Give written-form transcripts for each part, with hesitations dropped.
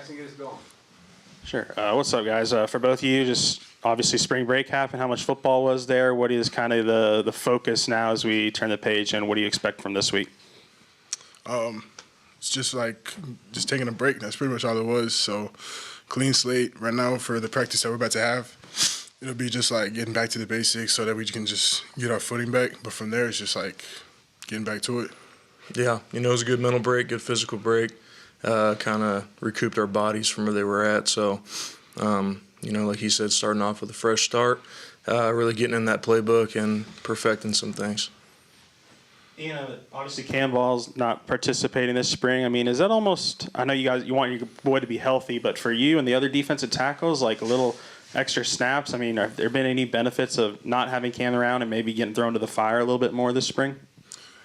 Jackson, get us going. Sure. What's up, guys? For both of you, just obviously spring break happened. How much football was there? What is kind of the focus now as we turn the page, and what do you expect from this week? It's just taking a break. That's pretty much all it was. So clean slate right now for the practice that we're about to have. It'll be just like getting back to the basics so that we can just get our footing back. But from there, it's just like getting back to it. Yeah, it was a good mental break, good physical break. Kind of recouped our bodies from where they were at. So, like he said, starting off with a fresh start, really getting in that playbook and perfecting some things. Obviously Cam Ball's not participating this spring. I mean, is that almost, I know you want your boy to be healthy, but for you and the other defensive tackles, like a little extra snaps, I mean, have there been any benefits of not having Cam around and maybe getting thrown to the fire a little bit more this spring?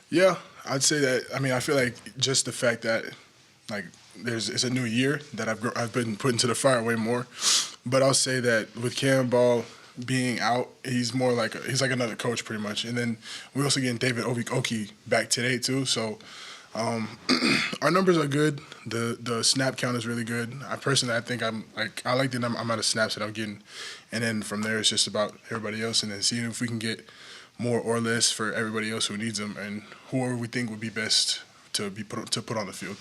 Yeah, I'd say that. I mean, I feel like just the fact that it's a new year that I've been put into the fire way more. But I'll say that with Cam Ball being out, he's more he's like another coach pretty much. And then we're also getting David Oki back today too. So our numbers are good. The snap count is really good. I think I like the amount of snaps that I'm getting. And then from there it's just about everybody else and then seeing if we can get more or less for everybody else who needs them and whoever we think would be best to put on the field.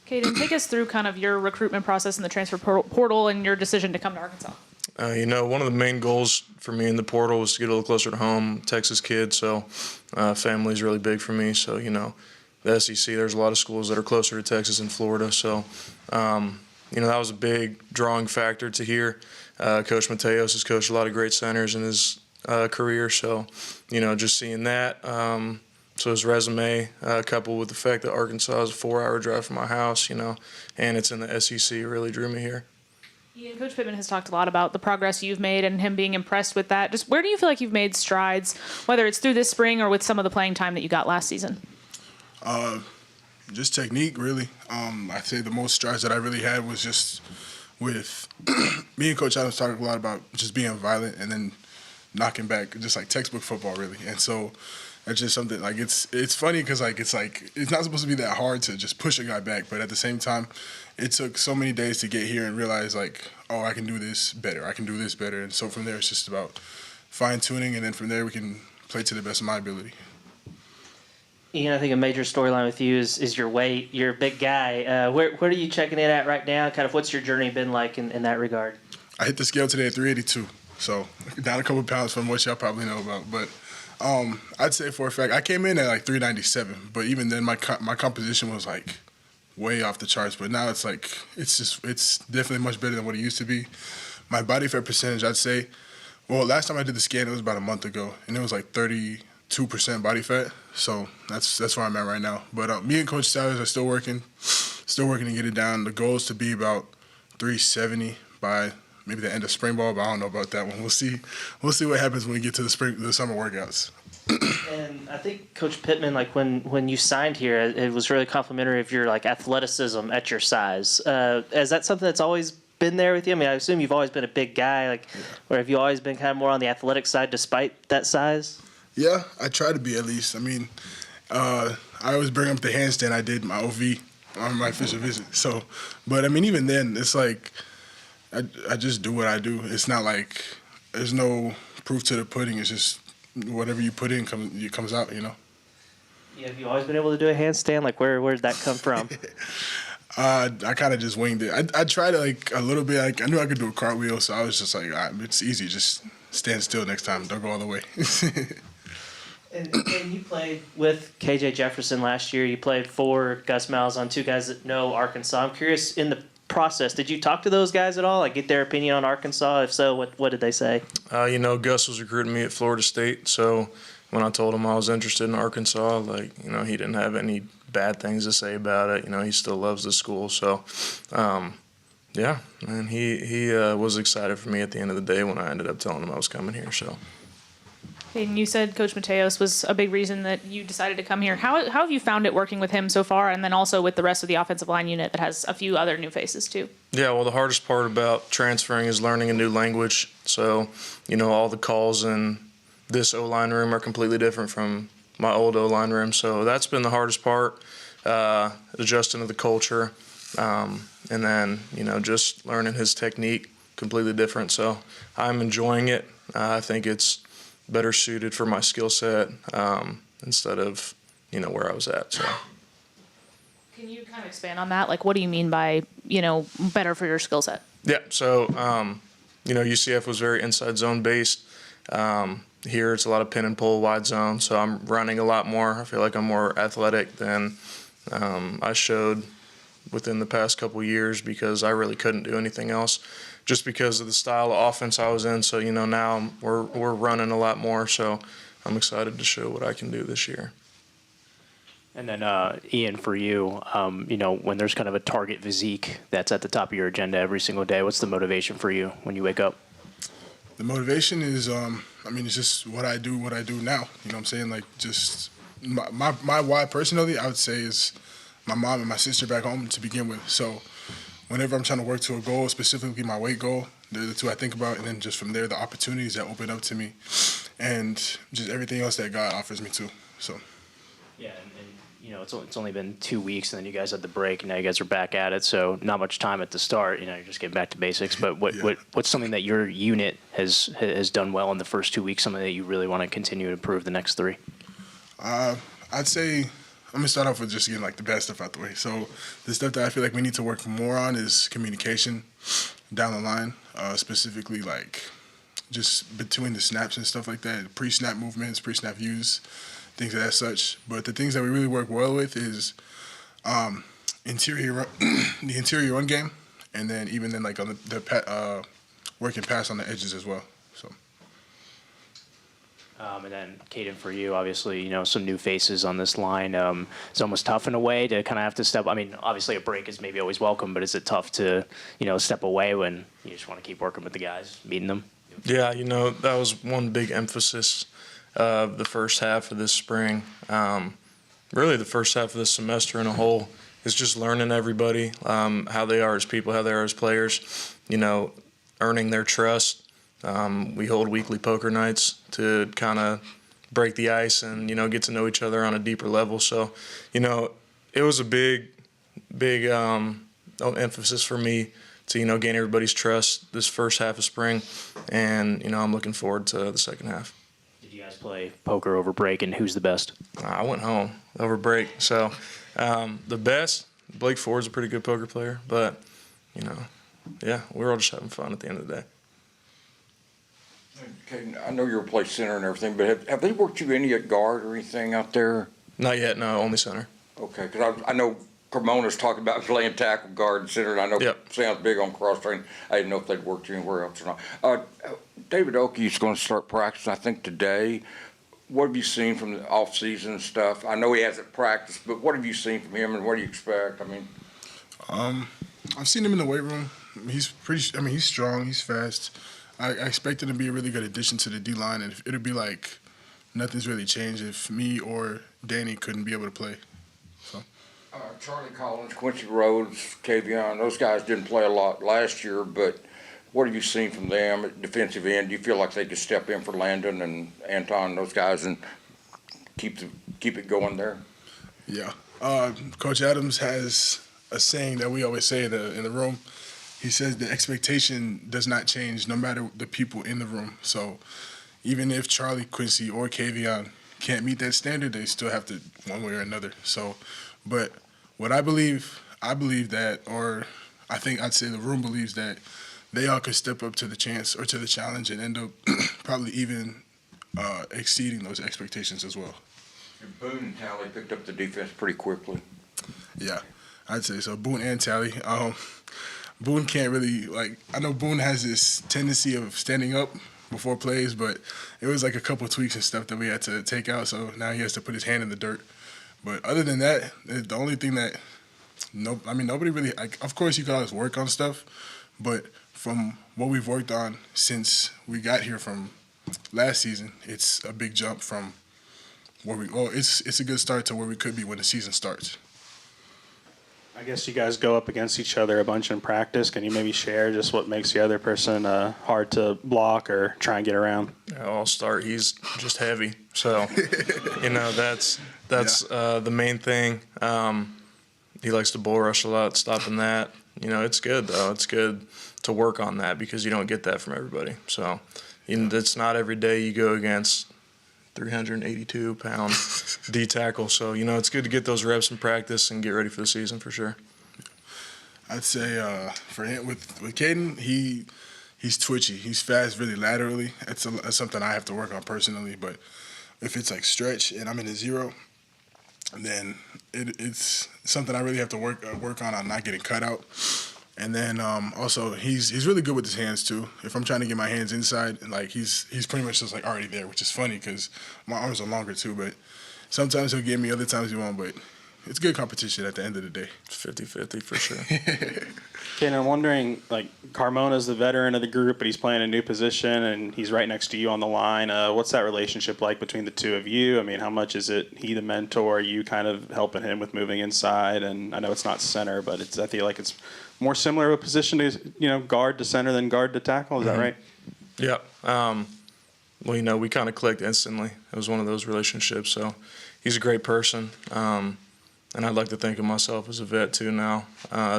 Caden, take us through kind of your recruitment process in the transfer portal and your decision to come to Arkansas. One of the main goals for me in the portal was to get a little closer to home, Texas kid, so family is really big for me. So, the SEC, there's a lot of schools that are closer to Texas and Florida. So, that was a big drawing factor to hear. Coach Mateos has coached a lot of great centers in his career. So, just seeing that. So his resume, coupled with the fact that Arkansas is a 4-hour drive from my house, and it's in the SEC, really drew me here. Coach Pittman has talked a lot about the progress you've made and him being impressed with that. Just where do you feel like you've made strides, whether it's through this spring or with some of the playing time that you got last season? Just technique, really. I'd say the most strides that I really had was just with me and Coach Adams talking a lot about just being violent and then knocking back, just like textbook football, really. And so that's just something it's funny because it's not supposed to be that hard to just push a guy back, but at the same time, it took so many days to get here and realize I can do this better, I can do this better, and so from there it's just about fine tuning, and then from there we can play to the best of my ability. Ian, I think a major storyline with you is your weight. You're a big guy. Where are you checking in at right now? Kind of what's your journey been like in that regard? I hit the scale today at 382, so down a couple pounds from what y'all probably know about, but. I'd say for a fact I came in at 397, but even then my composition was way off the charts. But now it's it's definitely much better than what it used to be. My body fat percentage, I'd say, well, last time I did the scan it was about a month ago, and it was 32% body fat. So that's where I'm at right now. But me and Coach Sowers are still working to get it down. The goal is to be about 370 by maybe the end of spring ball, but I don't know about that one. We'll see what happens when we get to the summer workouts. And I think Coach Pittman, when you signed here, it was really complimentary of your athleticism at your size. Is that something that's always been there with you? I mean, I assume you've always been a big guy, or have you always been kind of more on the athletic side despite that size? Yeah, I try to be at least. I mean, I always bring up the handstand I did my OV on my official visit. So, but I mean, even then, it's I just do what I do. It's not there's no proof to the pudding. It's just whatever you put in comes out, Yeah, have you always been able to do a handstand? Where did that come from? I kind of just winged it. I tried it a little bit. I knew I could do a cartwheel, so I was just it's easy. Just stand still next time. Don't go all the way. And you played with KJ Jefferson last year. You played for Gus Malzahn, two guys that know Arkansas. I'm curious, in the process, did you talk to those guys at all? Get their opinion on Arkansas? If so, what did they say? Gus was recruiting me at Florida State, so when I told him I was interested in Arkansas, he didn't have any bad things to say about it. He still loves the school, so yeah, and he was excited for me at the end of the day when I ended up telling him I was coming here. So. And you said Coach Mateos was a big reason that you decided to come here. How have you found it working with him so far, and then also with the rest of the offensive line unit that has a few other new faces too? Yeah, well, the hardest part about transferring is learning a new language. So, all the calls in this O-line room are completely different from my old O-line room. So that's been the hardest part, adjusting to the culture. And then, just learning his technique, completely different. So I'm enjoying it. I think it's better suited for my skill set instead of, where I was at. So. Can you kind of expand on that? Like, what do you mean by, better for your skill set? Yeah. So, UCF was very inside zone based. Here it's a lot of pin and pull, wide zone. So I'm running a lot more. I feel like I'm more athletic than I showed within the past couple years because I really couldn't do anything else just because of the style of offense I was in. So, now we're running a lot more. So I'm excited to show what I can do this year. And then, Ian, for you, when there's kind of a target physique that's at the top of your agenda every single day, what's the motivation for you when you wake up? The motivation is, it's just what I do now. You know what I'm saying? Like, just my why personally, I would say is my mom and my sister back home to begin with. So whenever I'm trying to work to a goal, specifically my weight goal, they're the two I think about. And then just from there, the opportunities that open up to me and just everything else that God offers me too. So. Yeah, and it's only been 2 weeks, and then you guys had the break, and now you guys are back at it. So not much time at the start. You're just getting back to basics. But what's something that your unit has done well in the first 2 weeks? Something that you really want to continue to improve the next 3? I'd say I'm gonna start off with just getting like the bad stuff out the way. So the stuff that I feel like we need to work more on is communication down the line, specifically like just between the snaps and stuff like that, pre-snap movements, pre-snap views, things of that such. But the things that we really work well with is the interior run game, and then even then like on the working pass on the edges as well. So. And then, Caden, for you, obviously, some new faces on this line. It's almost tough in a way to kind of have to step. I mean, obviously, a break is maybe always welcome, but is it tough to, step away when you just want to keep working with the guys, meeting them? Yeah, that was one big emphasis of the first half of this spring. Really, the first half of this semester in a whole is just learning everybody, how they are as people, how they are as players, earning their trust. We hold weekly poker nights to kind of break the ice and, get to know each other on a deeper level. So, it was a big emphasis for me to, gain everybody's trust this first half of spring. And, I'm looking forward to the second half. Did you guys play poker over break, and who's the best? I went home over break. So the best, Blake Ford's a pretty good poker player. But, yeah, we're all just having fun at the end of the day. Caden, I know you're a play center and everything, but have they worked you any at guard or anything out there? Not yet, no, only center. Okay, because I know Carmona's talking about playing tackle, guard, and center, and I know Yep. sounds big on cross training. I didn't know if they'd worked you anywhere else or not. David Oakey's going to start practicing, I think, today. What have you seen from the off-season stuff? I know he hasn't practiced, but what have you seen from him, and what do you expect? I mean, I've seen him in the weight room. He's he's strong, he's fast. I expect him to be a really good addition to the D-line, and it'll be like nothing's really changed if me or Danny couldn't be able to play. So. Charlie Collins, Quincy Rhodes, Kavion, those guys didn't play a lot last year, but what have you seen from them at defensive end? Do you feel like they could step in for Landon and Anton, those guys, and keep it going there? Yeah. Coach Adams has a saying that we always say in the room. He says the expectation does not change no matter the people in the room. So even if Charlie, Quincy, or Kavion can't meet that standard, they still have to one way or another. So, but what I believe that, or I think I'd say the room believes that they all could step up to the chance or to the challenge and end up probably even exceeding those expectations as well. And Boone and Talley picked up the defense pretty quickly. Yeah, I'd say so. Boone and Talley. Boone can't really, I know Boone has this tendency of standing up before plays, but it was like a couple of tweaks and stuff that we had to take out, so now he has to put his hand in the dirt. But other than that, the only thing that, nobody really, of course you can always work on stuff, but from what we've worked on since we got here from last season, it's a big jump from where it's a good start to where we could be when the season starts. I guess you guys go up against each other a bunch in practice. Can you maybe share just what makes the other person hard to block or try and get around? I'll start. He's just heavy, so that's the main thing. He likes to bull rush a lot, stopping that. You know, it's good though. It's good to work on that because you don't get that from everybody. So, it's not every day you go against 382-pound D tackle. So, it's good to get those reps in practice and get ready for the season for sure. I'd say for him with Caden, he's twitchy. He's fast, really laterally. That's something I have to work on personally. But if it's like stretch and I'm in a zero, then it's something I really have to work on not getting cut out. And then also he's really good with his hands too. If I'm trying to get my hands inside, and like he's pretty much just like already there, which is funny because my arms are longer too. But sometimes he'll get me, other times he won't. But it's good competition at the end of the day. It's 50-50 for sure. Okay, and I'm wondering, like, Carmona's the veteran of the group, but he's playing a new position, and he's right next to you on the line. What's that relationship like between the two of you? I mean, how much is it he the mentor, you kind of helping him with moving inside? And I know it's not center, but I feel like it's more similar of a position to, guard to center than guard to tackle. Is that right? Yeah. Well, we kind of clicked instantly. It was one of those relationships. So he's a great person. And I'd like to think of myself as a vet too now,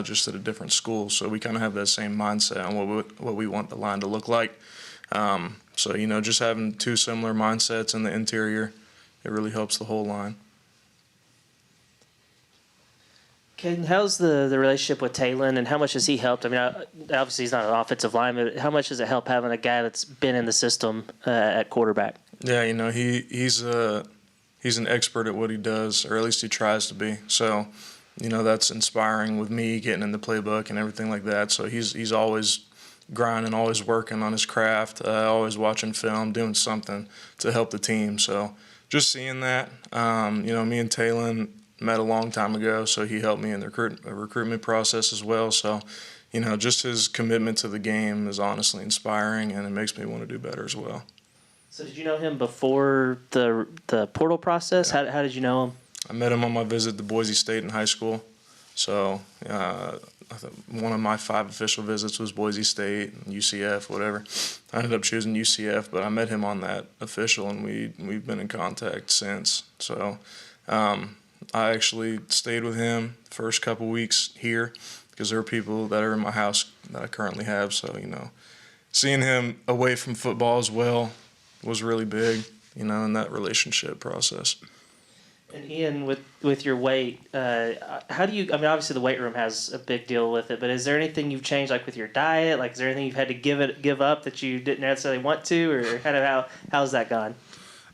just at a different school. So we kind of have that same mindset on what we want the line to look like. So, just having two similar mindsets in the interior, it really helps the whole line. Caden, how's the relationship with Talon, and how much has he helped? I mean, obviously he's not an offensive lineman, but how much does it help having a guy that's been in the system at quarterback? Yeah, he's an expert at what he does, or at least he tries to be. So, that's inspiring with me getting in the playbook and everything like that. So he's always grinding, always working on his craft, always watching film, doing something to help the team. So just seeing that, me and Talon met a long time ago, so he helped me in the recruitment process as well. So, just his commitment to the game is honestly inspiring, and it makes me want to do better as well. So did you know him before the portal process? Yeah. How did you know him? I met him on my visit to Boise State in high school. So one of my 5 official visits was Boise State, UCF, whatever. I ended up choosing UCF, but I met him on that official, and we've been in contact since. So I actually stayed with him first couple weeks here because there were people that are in my house that I currently have. So, seeing him away from football as well was really big, in that relationship process. And Ian, with your weight, how do you? I mean, obviously the weight room has a big deal with it, but is there anything you've changed, like with your diet? Like, is there anything you've had to give up that you didn't necessarily want to, or kind of how's that gone?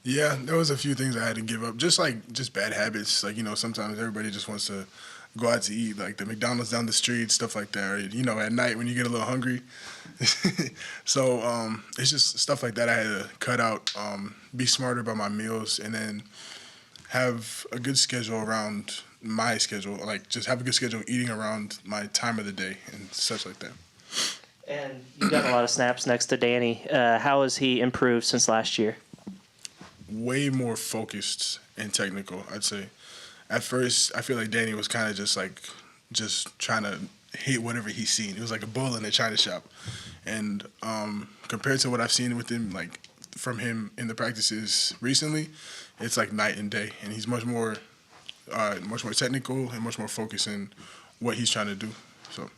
Yeah, there was a few things I had to give up, just bad habits. Like, sometimes everybody just wants to go out to eat, like the McDonald's down the street, stuff like that. Or, at night when you get a little hungry. So it's just stuff like that I had to cut out, be smarter about my meals, and then have a good schedule around my schedule. Like, just have a good schedule eating around my time of the day and such like that. And you've got a lot of snaps next to Danny. How has he improved since last year? Way more focused and technical, I'd say. At first, I feel like Danny was kind of just trying to hit whatever he's seen. It was like a bull in a china shop. And compared to what I've seen with him, like from him in the practices recently, it's like night and day. And he's much more technical and much more focused in what he's trying to do. So.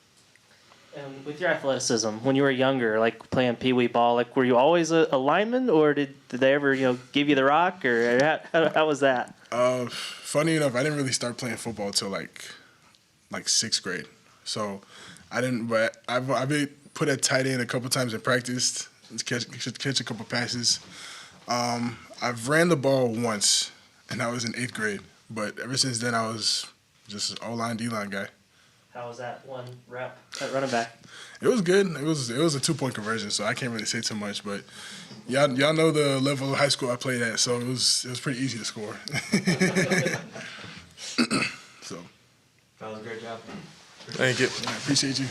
And with your athleticism, when you were younger, like playing pee-wee ball, like were you always a lineman, or did they ever give you the rock, or how was that? Funny enough, I didn't really start playing football until like 6th grade. So I didn't, but I've been put at tight end a couple times in practice to catch a couple passes. I've ran the ball once, and that was in 8th grade. But ever since then, I was just an O-line, D-line guy. How was that one rep at running back? It was good. It was a 2-point conversion, so I can't really say too much. But y'all know the level of high school I played at, so it was pretty easy to score. So. That was a great job. Thank you. I appreciate you.